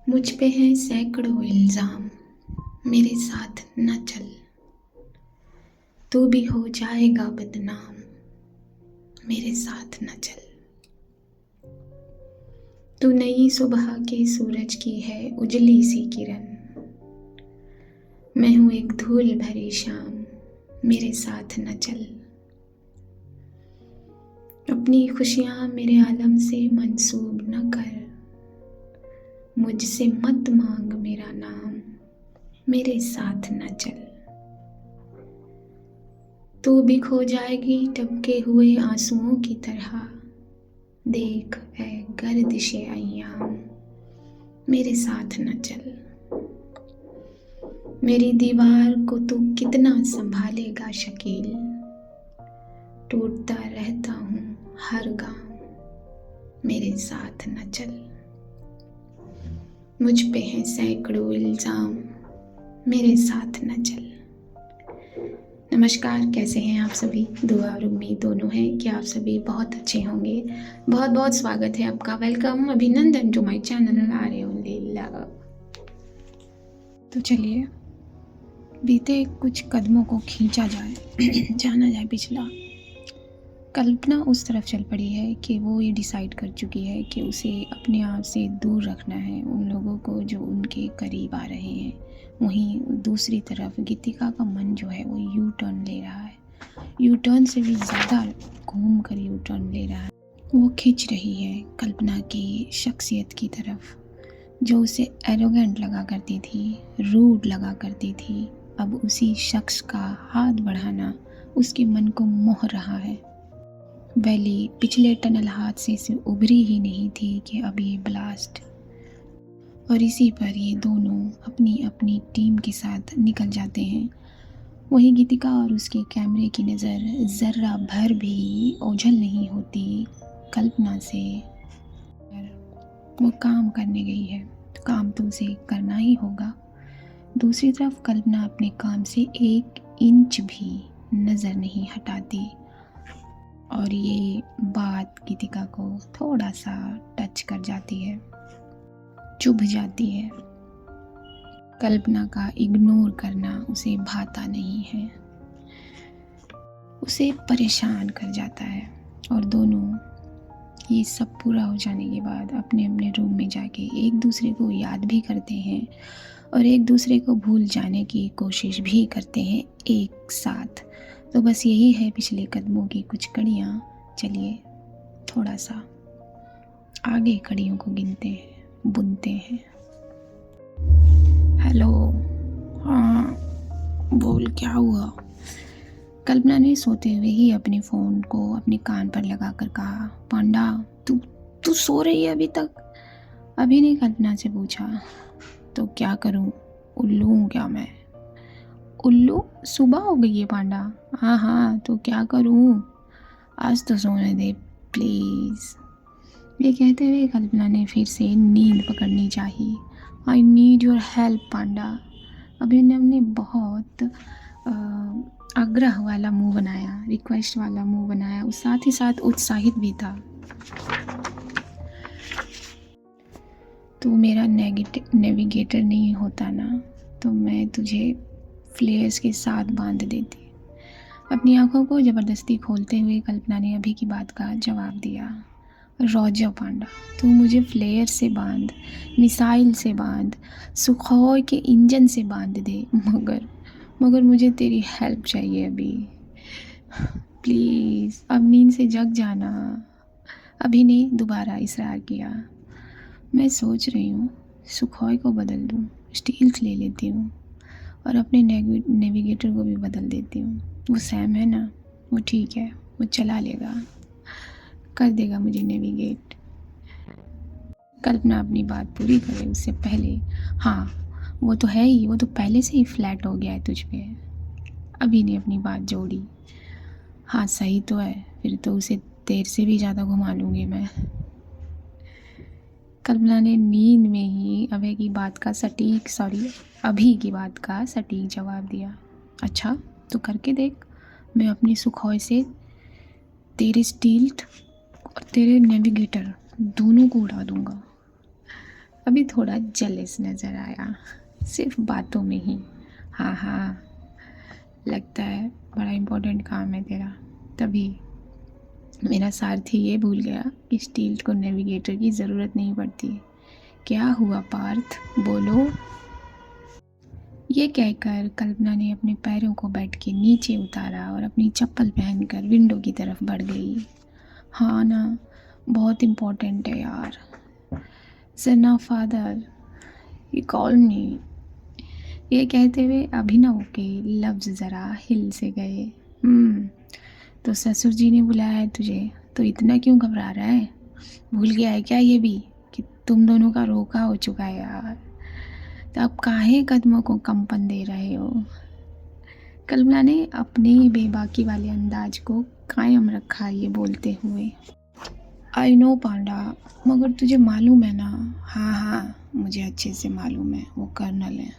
मुझ पे हैं सैकड़ों इल्ज़ाम, मेरे साथ न चल। तू भी हो जाएगा बदनाम, मेरे साथ न चल। तू नई सुबह के सूरज की है उजली सी किरण, मैं हूँ एक धूल भरी शाम, मेरे साथ न चल। अपनी खुशियाँ मेरे आलम से मंसूब न कर, मुझसे मत मांग मेरा नाम, मेरे साथ न चल। तू भी खो जाएगी टपके हुए आंसुओं की तरह, देख ऐ गर्दिशे अय्याम, मेरे साथ न चल। मेरी दीवार को तू कितना संभालेगा शकील, टूटता रहता हूँ हर गांव, मेरे साथ न चल। मुझ पे हैं सैकड़ों इल्ज़ाम, मेरे साथ न चल। नमस्कार, कैसे हैं आप सभी? दुआ और उम्मीद दोनों है कि आप सभी बहुत अच्छे होंगे। बहुत बहुत स्वागत है आपका, वेलकम, अभिनंदन to my channel Arya only love. तो चलिए बीते कुछ कदमों को खींचा जाए जाना जाए पिछला। कल्पना उस तरफ चल पड़ी है कि वो ये डिसाइड कर चुकी है कि उसे अपने आप से दूर रखना है उन लोगों को जो उनके करीब आ रहे हैं। वहीं दूसरी तरफ गीतिका का मन जो है वो यू टर्न ले रहा है, यू टर्न से भी ज़्यादा घूम कर यू टर्न ले रहा है। वो खिंच रही है कल्पना की शख्सियत की तरफ, जो उसे एरोगेंट लगा करती थी, रूड लगा करती थी। अब उसी शख्स का हाथ बढ़ाना उसके मन को मोह रहा है। वैली पिछले टनल हादसे से उभरी ही नहीं थी कि अब ये ब्लास्ट, और इसी पर ये दोनों अपनी अपनी टीम के साथ निकल जाते हैं। वहीं गीतिका और उसके कैमरे की नज़र ज़र्रा भर भी ओझल नहीं होती कल्पना से। वो काम करने गई है तो काम तो उसे करना ही होगा। दूसरी तरफ कल्पना अपने काम से 1 इंच भी नज़र नहीं हटाती, और ये बात गीतिका को थोड़ा सा टच कर जाती है, चुभ जाती है। कल्पना का इग्नोर करना उसे भाता नहीं है, उसे परेशान कर जाता है। और दोनों ये सब पूरा हो जाने के बाद अपने अपने रूम में जाके एक दूसरे को याद भी करते हैं और एक दूसरे को भूल जाने की कोशिश भी करते हैं एक साथ। तो बस यही है पिछले कदमों की कुछ कड़ियाँ। चलिए थोड़ा सा आगे कड़ियों को गिनते हैं, बुनते हैं। हेलो, हाँ बोल, क्या हुआ? कल्पना ने सोते हुए ही अपने फ़ोन को अपने कान पर लगा कर कहा। पांडा, तू सो रही है अभी तक? अभी ने कल्पना से पूछा। तो क्या करूं, उल्लू हूँ क्या मैं? उल्लू? सुबह हो गई है पांडा। हाँ तो क्या करूं, आज तो सोने दे प्लीज़। ये कहते हुए कल्पना ने फिर से नींद पकड़नी चाहिए। आई नीड योर हेल्प पांडा। अभी ने बहुत आग्रह वाला मुंह बनाया, रिक्वेस्ट वाला मुंह बनाया, और साथ ही साथ उत्साहित भी था। तू मेरा नेविगेटर नहीं होता ना, तो मैं तुझे फ्लेयर्स के साथ बांध देती। अपनी आंखों को ज़बरदस्ती खोलते हुए कल्पना ने अभी की बात का जवाब दिया। रॉजर पांडा, तू मुझे फ्लेयर से बांध, मिसाइल से बांध, सुखोई के इंजन से बांध दे, मगर मुझे तेरी हेल्प चाहिए अभी, प्लीज़। अब नींद से जग जाना। अभी ने दोबारा इसरार किया। मैं सोच रही हूँ सुखोई को बदल दूँ, स्टील्स ले लेती हूँ और अपने नेविगेटर को भी बदल देती हूँ। वो सैम है ना, वो ठीक है, वो चला लेगा, कर देगा मुझे नेविगेट। कल्पना अपनी बात पूरी करे उससे पहले, हाँ वो तो है ही, वो तो पहले से ही फ्लैट हो गया है तुझ पे। अभी ने अपनी बात जोड़ी। हाँ सही तो है, फिर तो उसे देर से भी ज़्यादा घुमा लूँगी मैं। कल्पना ने नींद में ही अभी की बात का सटीक जवाब दिया। अच्छा तो करके देख, मैं अपनी सुखोई से तेरे स्टील्थ और तेरे नेविगेटर दोनों को उड़ा दूंगा। अभी थोड़ा जेलस नज़र आया, सिर्फ बातों में ही। हाँ हाँ, लगता है बड़ा इम्पोर्टेंट काम है तेरा। तभी मेरा सारथी ये भूल गया कि स्टील को नेविगेटर की ज़रूरत नहीं पड़ती। क्या हुआ पार्थ, बोलो। ये कहकर कल्पना ने अपने पैरों को बेड के नीचे उतारा और अपनी चप्पल पहनकर विंडो की तरफ बढ़ गई। हाँ ना, बहुत इम्पोर्टेंट है यार। सना फादर, ये कॉल मी। ये कहते हुए अभिनव के लफ्ज़ ज़रा हिल से गए। तो ससुर जी ने बुलाया है तुझे, तो इतना क्यों घबरा रहा है? भूल गया है क्या ये भी कि तुम दोनों का रोका हो चुका है यार? तो अब काहे कदमों को कंपन दे रहे हो? कल्पना ने अपने बेबाकी वाले अंदाज को कायम रखा ये बोलते हुए। आई नो पांडा, मगर तुझे मालूम है ना। हाँ हाँ, मुझे अच्छे से मालूम है, वो कर्नल है।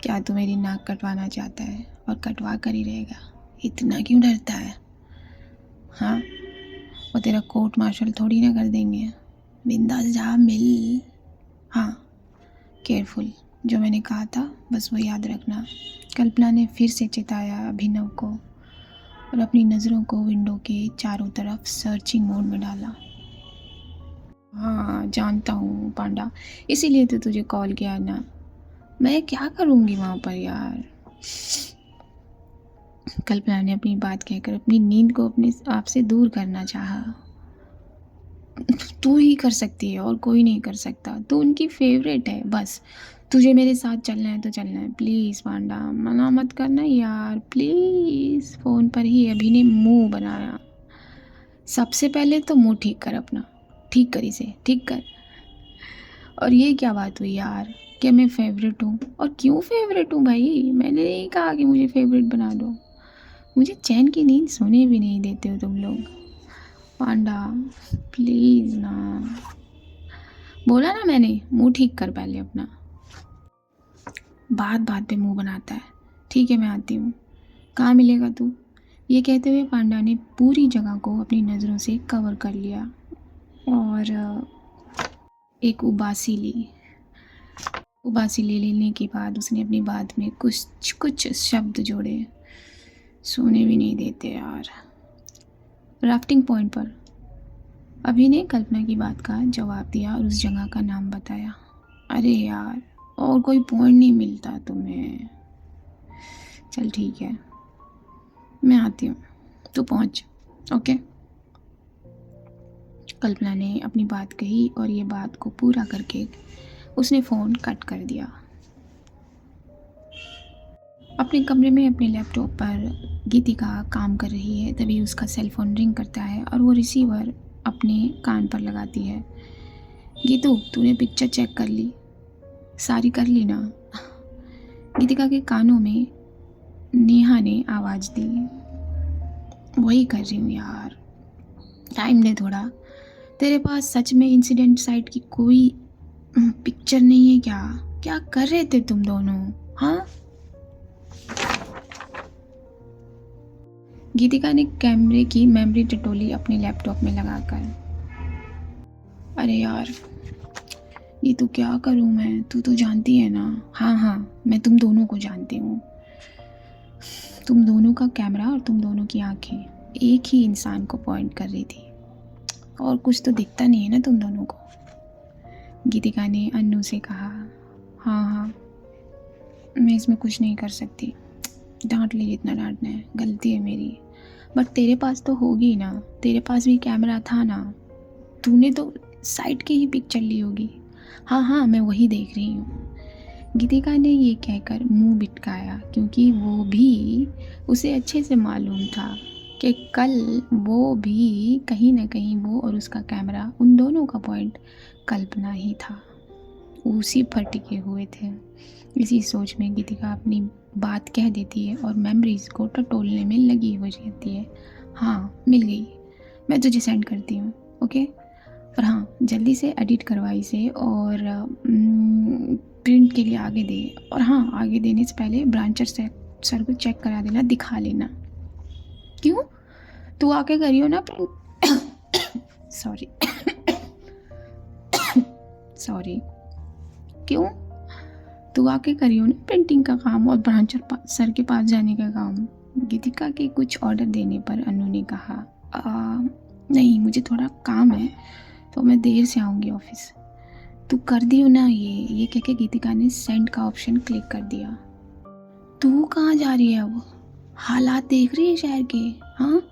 क्या तू मेरी नाक कटवाना चाहता है और कटवा कर ही रहेगा? इतना क्यों डरता है? हाँ, वो तेरा कोर्ट मार्शल थोड़ी ना कर देंगे। बिंदास जा, मिल। हाँ, केयरफुल, जो मैंने कहा था बस वो याद रखना। कल्पना ने फिर से चिताया अभिनव को और अपनी नज़रों को विंडो के चारों तरफ सर्चिंग मोड में डाला। हाँ जानता हूँ पांडा, इसीलिए तो तुझे कॉल किया ना। मैं क्या करूँगी वहाँ पर यार? कल्पना ने अपनी बात कहकर अपनी नींद को अपने आप से दूर करना चाहा। तू ही कर सकती है और कोई नहीं कर सकता, तू उनकी फेवरेट है। बस तुझे मेरे साथ चलना है तो चलना है। प्लीज़ पांडा, मना मत करना यार, प्लीज़। फ़ोन पर ही अभी ने मुंह बनाया। सबसे पहले तो मुंह ठीक कर अपना, ठीक कर इसे, ठीक कर। और ये क्या बात हुई यार कि मैं फेवरेट हूँ? और क्यों फेवरेट हूँ भाई? मैंने नहीं कहा कि मुझे फेवरेट बना दो। मुझे चैन की नींद सोने भी नहीं देते हो तुम लोग। पांडा प्लीज़ ना, बोला ना मैंने, मुंह ठीक कर पहले अपना। बात बात पे मुंह बनाता है। ठीक है, मैं आती हूँ। कहाँ मिलेगा तू? ये कहते हुए पांडा ने पूरी जगह को अपनी नज़रों से कवर कर लिया और एक उबासी ली। उबासी ले लेने के बाद उसने अपनी बात में कुछ कुछ शब्द जोड़े। सोने भी नहीं देते यार। राफ्टिंग पॉइंट पर। अभी ने कल्पना की बात का जवाब दिया और उस जगह का नाम बताया। अरे यार, और कोई पॉइंट नहीं मिलता तुम्हें? चल ठीक है, मैं आती हूँ, तू पहुँच। ओके। कल्पना ने अपनी बात कही और ये बात को पूरा करके उसने फ़ोन कट कर दिया। अपने कमरे में अपने लैपटॉप पर गीतिका काम कर रही है। तभी उसका सेल फोन रिंग करता है और वो रिसीवर अपने कान पर लगाती है। गीतू, तूने पिक्चर चेक कर ली? सारी कर ली ना? गीतिका के कानों में नेहा ने आवाज़ दी। वही कर रही हूँ यार, टाइम दे थोड़ा। तेरे पास सच में इंसिडेंट साइट की कोई पिक्चर नहीं है क्या? क्या कर रहे थे तुम दोनों? हाँ? गीतिका ने कैमरे की मेमोरी टटोली अपने लैपटॉप में लगाकर। अरे यार, ये तो क्या करूँ मैं? तू तो जानती है ना। हाँ हाँ, मैं तुम दोनों को जानती हूँ। तुम दोनों का कैमरा और तुम दोनों की आंखें एक ही इंसान को पॉइंट कर रही थी, और कुछ तो दिखता नहीं है ना तुम दोनों को? गीतिका ने अन्नू से कहा। हाँ हाँ, मैं इसमें कुछ नहीं कर सकती। डांट ली जितना डांटना है, गलती है मेरी। बट तेरे पास तो होगी ना, तेरे पास भी कैमरा था ना। तूने तो साइड की ही पिक्चर ली होगी। हाँ हाँ, मैं वही देख रही हूँ। गीतिका ने ये कहकर मुंह बिटकाया, क्योंकि वो भी उसे अच्छे से मालूम था कि कल वो भी कहीं ना कहीं वो और उसका कैमरा, उन दोनों का पॉइंट कल्पना ही था। उसी पर टिके हुए थे। इसी सोच में गीतिका अपनी बात कह देती है और मेमोरीज को टटोलने में लगी हो जाती है। हाँ, मिल गई, मैं तुझे सेंड करती हूँ। ओके। और हाँ, जल्दी से एडिट करवा इसे और प्रिंट के लिए आगे दे। और हाँ, आगे देने से पहले ब्रांचर सर को चेक करा देना, दिखा लेना। क्यों? तू आके करियो ना प्रिंट। सॉरी। सॉरी। क्यों? तू आके करियो ना पेंटिंग का काम और ब्रांचर सर के पास जाने का काम। गीतिका के कुछ ऑर्डर देने पर अनु ने कहा, नहीं मुझे थोड़ा काम है तो मैं देर से आऊँगी ऑफिस। तू कर दियो ना ये कह के गीतिका ने सेंड का ऑप्शन क्लिक कर दिया। तू कहाँ जा रही है अब? हालात देख रही है शहर के? हाँ,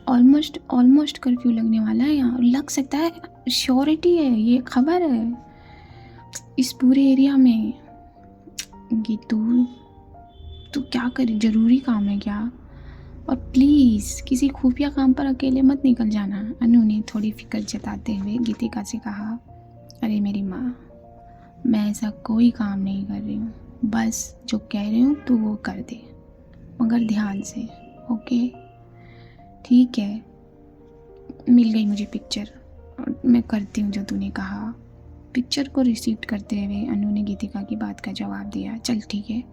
ऑलमोस्ट कर्फ्यू लगने वाला है यहाँ, लग सकता है। श्योरिटी है, ये खबर है इस पूरे एरिया में। गीतू तू क्या करे, ज़रूरी काम है क्या? और प्लीज़ किसी खुफिया काम पर अकेले मत निकल जाना। अनु ने थोड़ी फिक्र जताते हुए गीतिका से कहा, अरे मेरी माँ, मैं ऐसा कोई काम नहीं कर रही हूँ, बस जो कह रही हूँ तू वो कर दे, मगर ध्यान से, ओके? ठीक है। मिल गई मुझे पिक्चर और मैं करती हूँ जो तूने कहा। पिक्चर को रिसीव करते हुए अनु ने गीतिका की बात का जवाब दिया, चल ठीक है,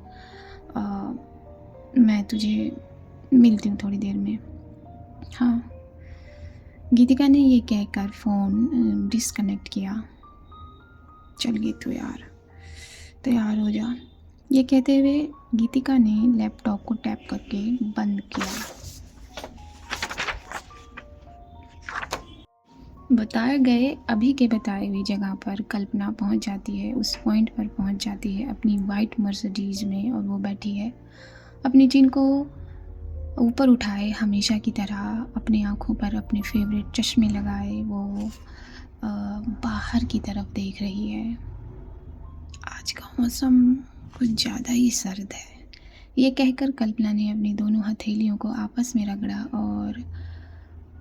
मैं तुझे मिलती हूँ थोड़ी देर में। हाँ। गीतिका ने ये कहकर फ़ोन डिस्कनेक्ट किया। चल गीतू यार, तैयार हो जा। ये कहते हुए गीतिका ने लैपटॉप को टैप करके बंद किया। अभी के बताए हुए जगह पर कल्पना पहुंच जाती है, उस पॉइंट पर पहुंच जाती है अपनी वाइट मर्सिडीज़ में, और वो बैठी है अपनी चिन को ऊपर उठाए हमेशा की तरह, अपनी आँखों पर अपने फेवरेट चश्मे लगाए वो बाहर की तरफ देख रही है। आज का मौसम कुछ ज़्यादा ही सर्द है, ये कहकर कल्पना ने अपनी दोनों हथेलियों को आपस में रगड़ा और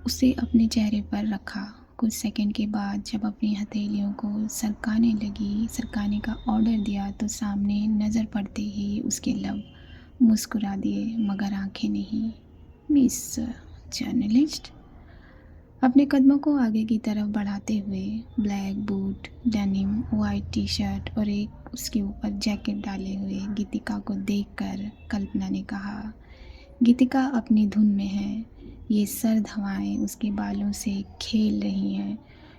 उसे अपने चेहरे पर रखा। कुछ सेकंड के बाद जब अपनी हथेलियों को सरकाने का ऑर्डर दिया तो सामने नज़र पड़ते ही उसके लब मुस्कुरा दिए, मगर आंखें नहीं। मिस जर्नलिस्ट अपने कदमों को आगे की तरफ बढ़ाते हुए black boot, denim, white T shirt और एक उसके ऊपर जैकेट डाले हुए गीतिका को देखकर कल्पना ने कहा, गीतिका अपनी धुन में है। ये सर्द हवाएं उसके बालों से खेल रही हैं,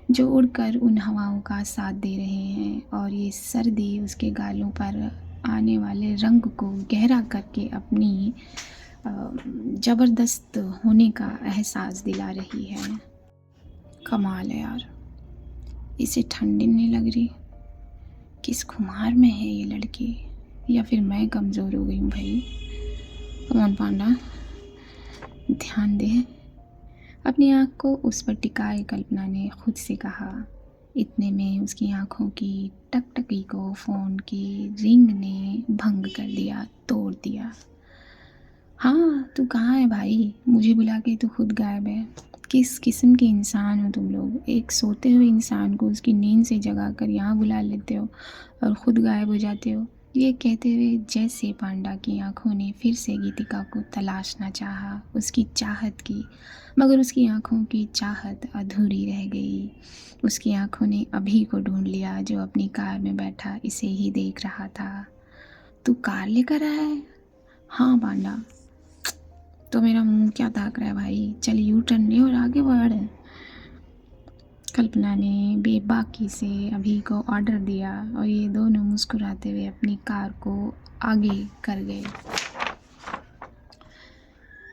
जो उड़कर उन हवाओं का साथ दे रहे हैं, और ये सर्दी उसके गालों पर आने वाले रंग को गहरा करके अपनी ज़बरदस्त होने का एहसास दिला रही है। कमाल है यार, इसे ठंड नहीं लग रही। किस खुमार में है ये लड़की, या फिर मैं कमज़ोर हो गई हूँ भाई? कमॉन पांडा, ध्यान दे। अपनी आँख को उस पर टिकाए कल्पना ने खुद से कहा। इतने में उसकी आँखों की टकटकी को फ़ोन की रिंग ने भंग कर दिया, तोड़ दिया। हाँ, तू कहाँ है भाई? मुझे बुला के तू खुद गायब है। किस किस्म के इंसान हो तुम लोग? एक सोते हुए इंसान को उसकी नींद से जगा कर यहाँ बुला लेते हो और ख़ुद गायब हो जाते हो। ये कहते हुए जैसे पांडा की आंखों ने फिर से गीतिका को तलाशना चाहा, उसकी चाहत की, मगर उसकी आंखों की चाहत अधूरी रह गई। उसकी आंखों ने अभी को ढूंढ लिया जो अपनी कार में बैठा इसे ही देख रहा था। तू कार लेकर आया है? हाँ पांडा। तो मेरा मुंह क्या ताक रहा है भाई? चल यू टर्न ले और आगे बढ़। कल्पना ने बेबाकी से अभी को ऑर्डर दिया और ये दोनों मुस्कुराते हुए अपनी कार को आगे कर गए।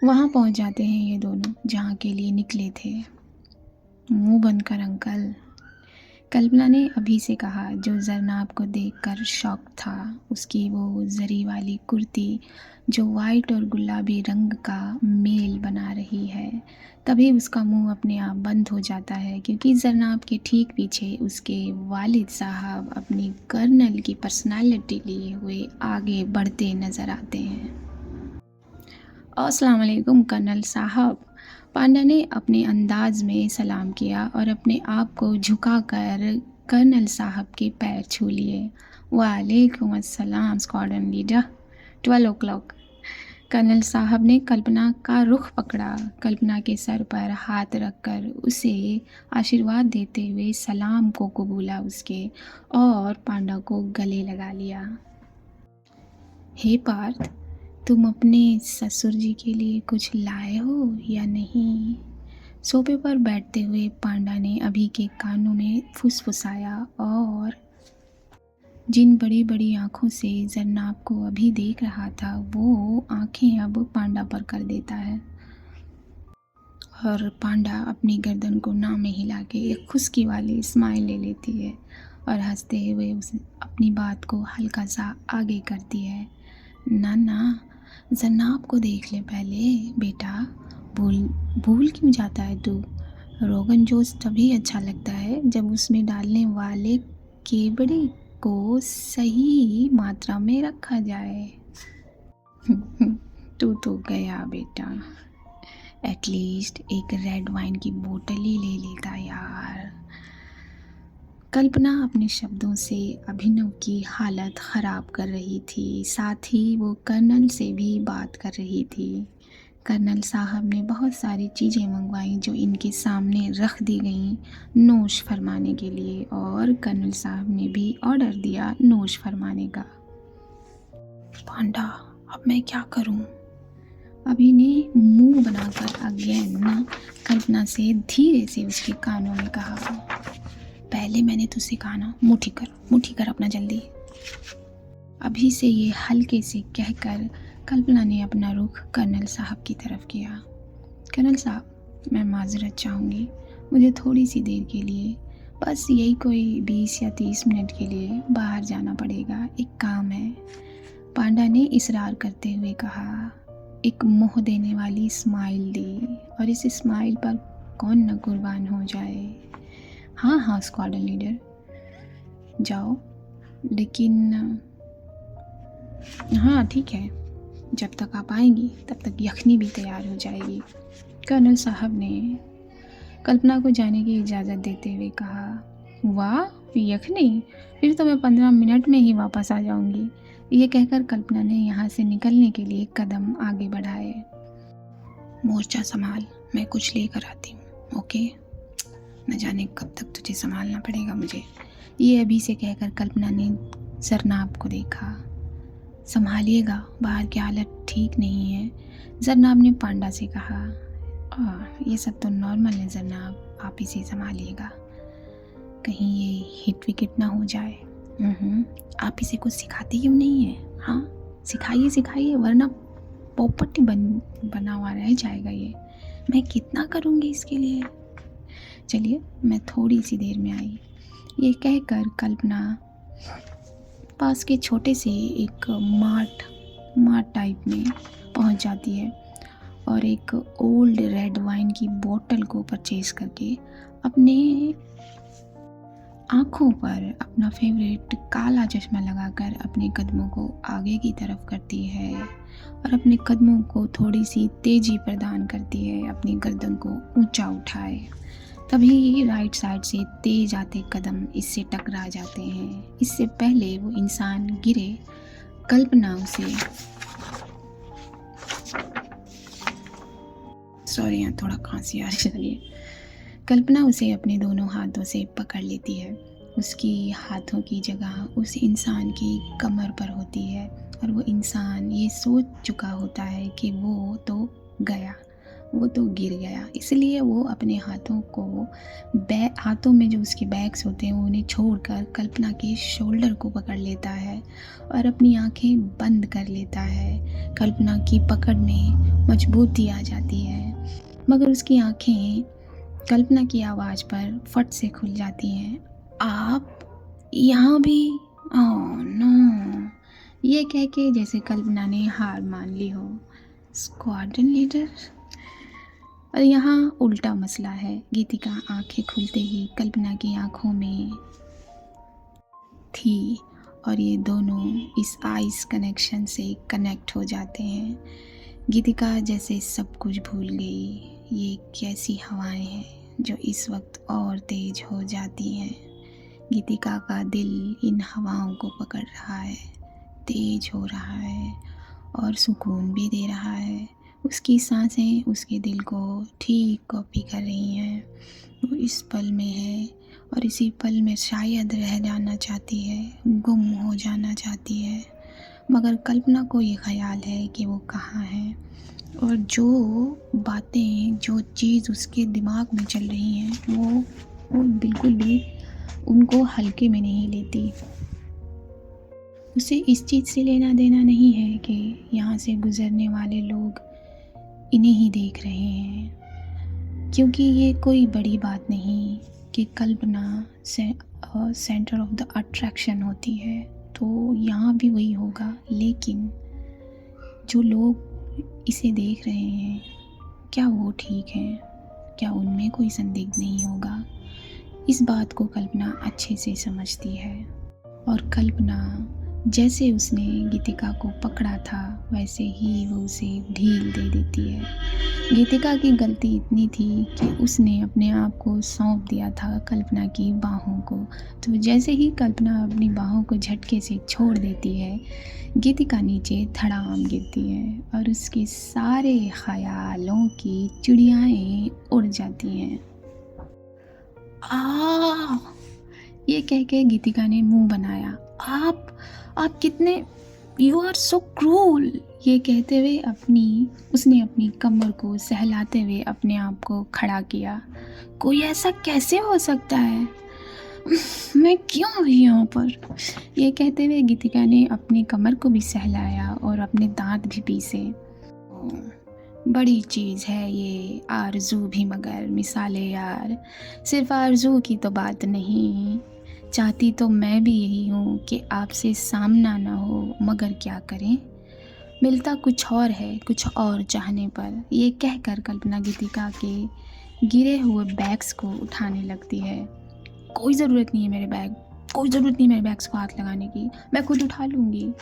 वहाँ पहुँच जाते हैं ये दोनों जहाँ के लिए निकले थे। मुंह बंद कर अंकल, कल्पना ने अभी से कहा, जो जरनाब को देखकर शॉक था। उसकी वो जरी वाली कुर्ती जो वाइट और गुलाबी रंग का मेल बना रही है। तभी उसका मुंह अपने आप बंद हो जाता है क्योंकि जरनाब के ठीक पीछे उसके वालिद साहब अपनी कर्नल की पर्सनालिटी लिए हुए आगे बढ़ते नज़र आते हैं। अस्सलाम वालेकुम कर्नल साहब, पांडा ने अपने अंदाज में सलाम किया और अपने आप को झुकाकर कर्नल साहब के पैर छू लिए। वालेकुम अस्सलाम स्क्वाड्रन लीडर, 12 o'clock। कर्नल साहब ने कल्पना का रुख पकड़ा, कल्पना के सर पर हाथ रखकर उसे आशीर्वाद देते हुए सलाम को कबूला उसके और पांडा को गले लगा लिया। हे पार्थ, तुम अपने ससुर जी के लिए कुछ लाए हो या नहीं? सोफे पर बैठते हुए पांडा ने अभी के कानों में फुसफुसाया और जिन बड़ी बड़ी आँखों से जरनाब को अभी देख रहा था, वो आँखें अब पांडा पर कर देता है और पांडा अपनी गर्दन को ना में हिला के एक खुशकी वाली स्माइल ले लेती है और हंसते हुए उस अपनी बात को हल्का सा आगे करती है। ना, जरनाब को देख ले पहले बेटा, भूल भूल क्यों जाता है तू? रोगन जोश तभी अच्छा लगता है जब उसमें डालने वाले केवड़े को सही मात्रा में रखा जाए। तू तो गया बेटा, एटलीस्ट एक रेड वाइन की बोतल ही ले लेता यार। कल्पना अपने शब्दों से अभिनव की हालत ख़राब कर रही थी, साथ ही वो कर्नल से भी बात कर रही थी। कर्नल साहब ने बहुत सारी चीज़ें मंगवाई जो इनके सामने रख दी गईं नोश फरमाने के लिए, और कर्नल साहब ने भी ऑर्डर दिया नोश फरमाने का। पांडा, अब मैं क्या करूं? अभी ने मुंह बनाकर अगेन कल्पना से धीरे से उसके कानों में कहा, पहले मैंने तुझसे कहा ना, मुट्ठी कर अपना जल्दी। अभी से ये हल्के से कहकर कल्पना ने अपना रुख कर्नल साहब की तरफ किया। कर्नल साहब, मैं माजरत चाहूँगी, मुझे थोड़ी सी देर के लिए, बस यही कोई 20 या 30 मिनट के लिए बाहर जाना पड़ेगा, एक काम है। पांडा ने इसरार करते हुए कहा। एक मोह देने वाली स्माइल दी और इस स्माइल पर कौन न कुर्बान हो जाए। हाँ स्क्वाड्रन लीडर, जाओ, लेकिन हाँ ठीक है, जब तक आप आएंगी तब तक यखनी भी तैयार हो जाएगी। कर्नल साहब ने कल्पना को जाने की इजाज़त देते हुए कहा। वाह, यखनी, फिर तो मैं 15 मिनट में ही वापस आ जाऊंगी। ये कहकर कल्पना ने यहाँ से निकलने के लिए कदम आगे बढ़ाए। मोर्चा संभाल, मैं कुछ लेकर आती हूँ, ओके? न जाने कब तक तुझे संभालना पड़ेगा मुझे। ये अभी से कहकर कल्पना ने जरनाब को देखा। संभालिएगा, बाहर की हालत ठीक नहीं है, जरनाब ने पांडा से कहा। ये सब तो नॉर्मल है जरनाब, आप इसे संभालिएगा, कहीं ये हिट विकेट ना हो जाए। आप इसे कुछ सिखाते क्यों नहीं है? हाँ सिखाइए, वरना पोपटी बना हुआ रह जाएगा ये। मैं कितना करूँगी इसके लिए। चलिए, मैं थोड़ी सी देर में आई। ये कहकर कल्पना पास के छोटे से एक मार्ट टाइप में पहुंच जाती है और एक ओल्ड रेड वाइन की बोतल को परचेज करके अपने आँखों पर अपना फेवरेट काला चश्मा लगाकर अपने कदमों को आगे की तरफ करती है और अपने कदमों को थोड़ी सी तेज़ी प्रदान करती है, अपनी गर्दन को ऊंचा उठाए। तभी राइट साइड से तेज आते कदम इससे टकरा जाते हैं। इससे पहले वो इंसान गिरे, कल्पना उसे यहाँ थोड़ा खांसी आ रही है। कल्पना उसे अपने दोनों हाथों से पकड़ लेती है। उसकी हाथों की जगह उस इंसान की कमर पर होती है और वो इंसान ये सोच चुका होता है कि वो तो गिर गया, इसलिए वो अपने हाथों में जो उसके बैग्स होते हैं वो उन्हें छोड़कर कल्पना के शोल्डर को पकड़ लेता है और अपनी आंखें बंद कर लेता है। कल्पना की पकड़ में मजबूती आ जाती है, मगर उसकी आंखें कल्पना की आवाज़ पर फट से खुल जाती हैं। आप यहाँ भी? ओह नो, ये कह के जैसे कल्पना ने हार मान ली हो। Squadron leader? और यहाँ उल्टा मसला है। गीतिका आंखें खुलते ही कल्पना की आंखों में थी और ये दोनों इस आइस कनेक्शन से कनेक्ट हो जाते हैं। गीतिका जैसे सब कुछ भूल गई। ये कैसी हवाएं हैं जो इस वक्त और तेज हो जाती हैं। गीतिका का दिल इन हवाओं को पकड़ रहा है, तेज हो रहा है और सुकून भी दे रहा है। उसकी सांसें उसके दिल को ठीक कॉपी कर रही हैं। वो इस पल में है और इसी पल में शायद रह जाना चाहती है, गुम हो जाना चाहती है, मगर कल्पना को ये ख्याल है कि वो कहाँ है और जो बातें, जो चीज़ उसके दिमाग में चल रही हैं वो बिल्कुल भी उनको हल्के में नहीं लेती। उसे इस चीज़ से लेना देना नहीं है कि यहाँ से गुज़रने वाले लोग इन्हें ही देख रहे हैं, क्योंकि ये कोई बड़ी बात नहीं कि कल्पना सेंटर ऑफ द अट्रैक्शन होती है, तो यहाँ भी वही होगा। लेकिन जो लोग इसे देख रहे हैं, क्या वो ठीक हैं? क्या उनमें कोई संदिग्ध नहीं होगा? इस बात को कल्पना अच्छे से समझती है। और कल्पना जैसे उसने गीतिका को पकड़ा था वैसे ही वो उसे ढील दे देती है। गीतिका की गलती इतनी थी कि उसने अपने आप को सौंप दिया था कल्पना की बाहों को। तो जैसे ही कल्पना अपनी बाहों को झटके से छोड़ देती है, गीतिका नीचे धड़ाम गिरती है और उसके सारे ख्यालों की चिड़ियाएँ उड़ जाती हैं। आ ये कह के गीतिका ने मुंह बनाया। आप कितने, यू आर सो क्रूल। ये कहते हुए उसने अपनी कमर को सहलाते हुए अपने आप को खड़ा किया। कोई ऐसा कैसे हो सकता है? मैं क्यों हुई यहाँ पर? ये कहते हुए गीतिका ने अपनी कमर को भी सहलाया और अपने दांत भी पीसे। बड़ी चीज़ है ये आरज़ू भी, मगर मिसाले यार, सिर्फ आरज़ू की तो बात नहीं, चाहती तो मैं भी यही हूँ कि आपसे सामना ना हो, मगर क्या करें, मिलता कुछ और है कुछ और चाहने पर। ये कहकर कल्पना गीतिका के गिरे हुए बैग्स को उठाने लगती है। कोई ज़रूरत नहीं है मेरे बैग्स को हाथ लगाने की, मैं खुद उठा लूँगी।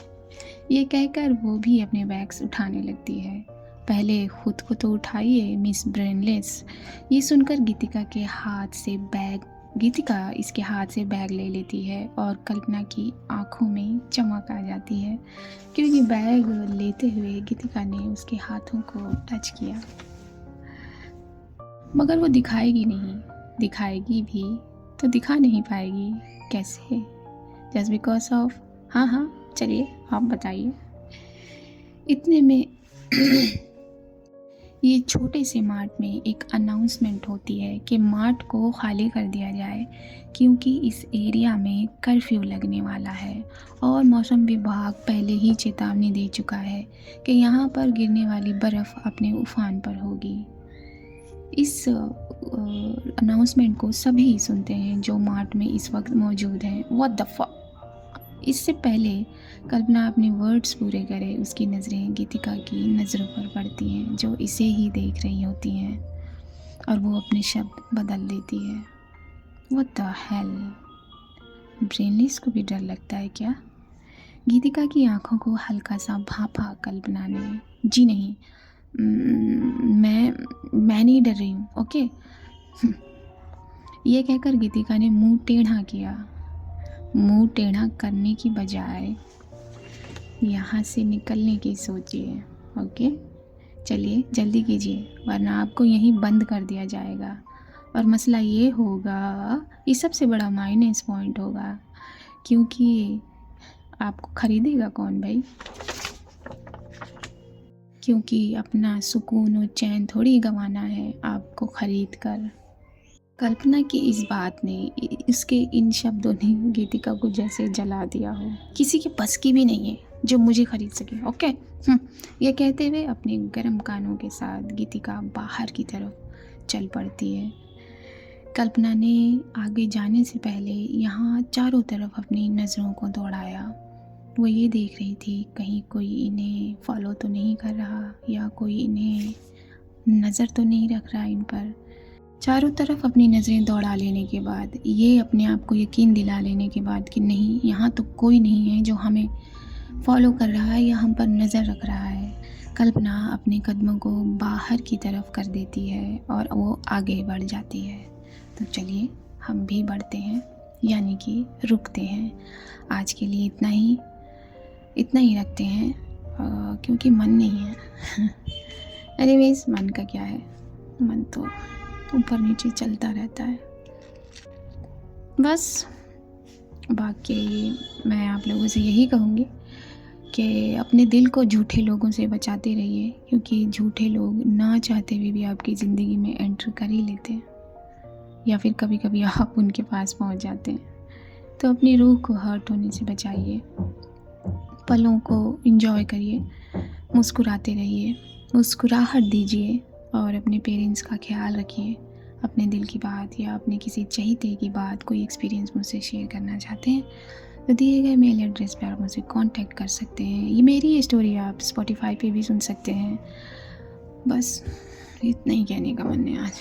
ये कहकर वो भी अपने बैग्स उठाने लगती है। पहले खुद को तो उठाइए मिस ब्रेनलेस। ये सुनकर गीतिका इसके हाथ से बैग ले लेती है और कल्पना की आंखों में चमक आ जाती है, क्योंकि बैग लेते हुए गीतिका ने उसके हाथों को टच किया। मगर वो दिखाएगी भी तो दिखा नहीं पाएगी। कैसे? जस्ट बिकॉज ऑफ, हाँ चलिए आप बताइए। इतने में ये छोटे से मार्ट में एक अनाउंसमेंट होती है कि मार्ट को खाली कर दिया जाए, क्योंकि इस एरिया में कर्फ्यू लगने वाला है और मौसम विभाग पहले ही चेतावनी दे चुका है कि यहाँ पर गिरने वाली बर्फ़ अपने उफान पर होगी। इस अनाउंसमेंट को सभी सुनते हैं जो मार्ट में इस वक्त मौजूद हैं। What the fuck. इससे पहले कल्पना अपने वर्ड्स पूरे करे, उसकी नज़रें गीतिका की नज़रों पर पड़ती हैं जो इसे ही देख रही होती हैं, और वो अपने शब्द बदल देती है। व्हाट द हेल, ब्रेनलेस को भी डर लगता है क्या? गीतिका की आंखों को हल्का सा भांपा कल्पना ने। जी नहीं, मैं नहीं डर रही हूँ, ओके। ये कहकर गीतिका ने मुंह टेढ़ा किया। मुंह टेढ़ा करने की बजाय यहाँ से निकलने की सोचिए, ओके। चलिए जल्दी कीजिए, वरना आपको यहीं बंद कर दिया जाएगा। और मसला ये होगा, ये सबसे बड़ा माइनस पॉइंट होगा, क्योंकि आपको ख़रीदेगा कौन भाई? क्योंकि अपना सुकून और चैन थोड़ी गंवाना है आपको ख़रीद कर। कल्पना की इस बात ने, इसके इन शब्दों ने गीतिका को जैसे जला दिया हो। किसी के बस की भी नहीं है जो मुझे खरीद सके, ओके। ये कहते हुए अपने गर्म कानों के साथ गीतिका बाहर की तरफ चल पड़ती है। कल्पना ने आगे जाने से पहले यहाँ चारों तरफ अपनी नज़रों को दौड़ाया। वो ये देख रही थी कहीं कोई इन्हें फॉलो तो नहीं कर रहा, या कोई इन्हें नज़र तो नहीं रख रहा इन पर। चारों तरफ अपनी नज़रें दौड़ा लेने के बाद, ये अपने आप को यकीन दिला लेने के बाद कि नहीं, यहाँ तो कोई नहीं है जो हमें फॉलो कर रहा है या हम पर नज़र रख रहा है, कल्पना अपने कदमों को बाहर की तरफ कर देती है और वो आगे बढ़ जाती है। तो चलिए हम भी बढ़ते हैं, यानी कि रुकते हैं। आज के लिए इतना ही रखते हैं, क्योंकि मन नहीं है। एनीवेज, मन का क्या है, मन तो ऊपर नीचे चलता रहता है। बस बाकी मैं आप लोगों से यही कहूँगी कि अपने दिल को झूठे लोगों से बचाते रहिए, क्योंकि झूठे लोग ना चाहते हुए भी आपकी ज़िंदगी में एंटर कर ही लेते हैं, या फिर कभी कभी आप उनके पास पहुंच जाते हैं। तो अपनी रूह को हर्ट होने से बचाइए। पलों को एंजॉय करिए, मुस्कुराते रहिए, मुस्कुराहट दीजिए और अपने पेरेंट्स का ख्याल रखिए। अपने दिल की बात या अपने किसी चहेते की बात, कोई एक्सपीरियंस मुझसे शेयर करना चाहते हैं तो दिए गए मेल एड्रेस पर आप मुझसे कांटेक्ट कर सकते हैं। ये मेरी स्टोरी आप स्पॉटिफाई पे भी सुन सकते हैं। बस इतना ही कहने का मन है आज।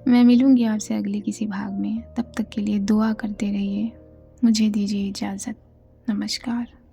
मैं मिलूँगी आपसे अगले किसी भाग में, तब तक के लिए दुआ करते रहिए। मुझे दीजिए इजाज़त। नमस्कार।